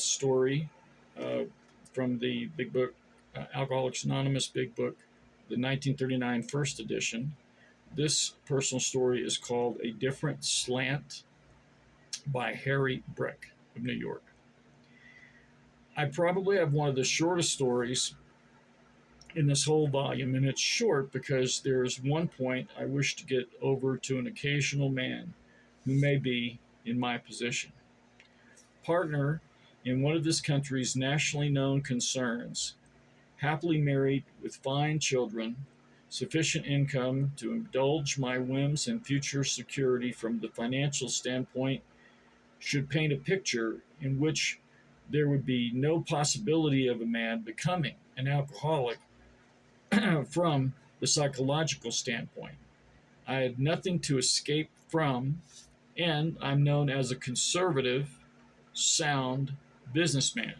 story uh, from the big book, Alcoholics Anonymous Big Book, the 1939 first edition. This personal story is called A Different Slant by Harry Breck of New York. I probably have one of the shortest stories in this whole volume, and it's short because there's one point I wish to get over to an occasional man who may be in my position. Partner in one of this country's nationally known concerns, happily married with fine children, sufficient income to indulge my whims and future security from the financial standpoint, should paint a picture in which there would be no possibility of a man becoming an alcoholic from the psychological standpoint. I had nothing to escape from, and I'm known as a conservative, sound businessman.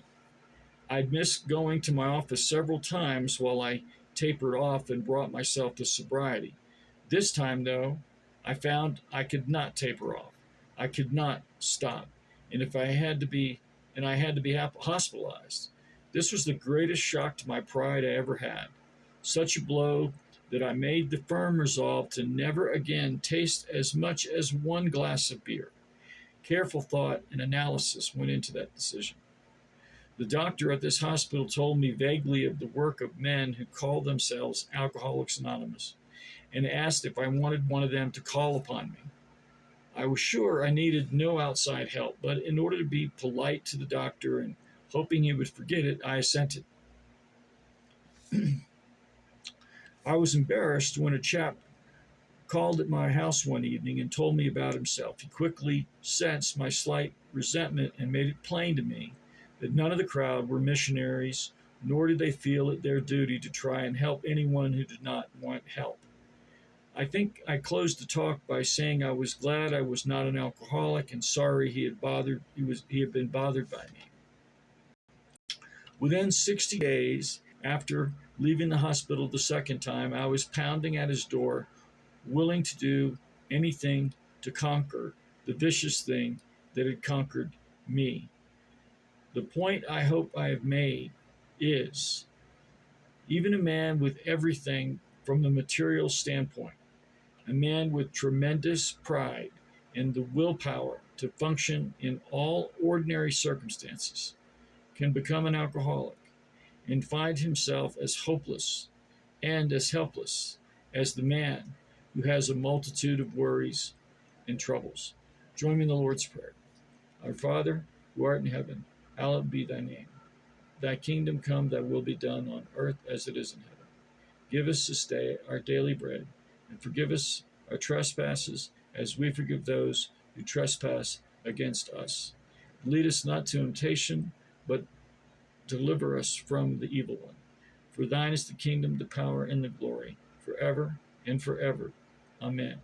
I'd missed going to my office several times while I tapered off and brought myself to sobriety. This time, though, I found I could not taper off. I could not stop. And if I had to be, and I had to be hospitalized. This was the greatest shock to my pride I ever had. Such a blow that I made the firm resolve to never again taste as much as one glass of beer. Careful thought and analysis went into that decision. The doctor at this hospital told me vaguely of the work of men who call themselves Alcoholics Anonymous and asked if I wanted one of them to call upon me. I was sure I needed no outside help, but in order to be polite to the doctor and hoping he would forget it, I assented. I was embarrassed when a chap called at my house one evening and told me about himself. He quickly sensed my slight resentment and made it plain to me that none of the crowd were missionaries, nor did they feel it their duty to try and help anyone who did not want help. I think I closed the talk by saying I was glad I was not an alcoholic and sorry he had been bothered by me. Within 60 days after leaving the hospital the second time, I was pounding at his door, willing to do anything to conquer the vicious thing that had conquered me. The point I hope I have made is, even a man with everything from the material standpoint, a man with tremendous pride and the willpower to function in all ordinary circumstances, can become an alcoholic and find himself as hopeless and as helpless as the man who has a multitude of worries and troubles. Join me in the Lord's Prayer. Our Father, who art in heaven, hallowed be thy name. Thy kingdom come, thy will be done on earth as it is in heaven. Give us this day our daily bread, and forgive us our trespasses as we forgive those who trespass against us. Lead us not to temptation, but deliver us from the evil one. For thine is the kingdom, the power, and the glory, forever and forever. Amen.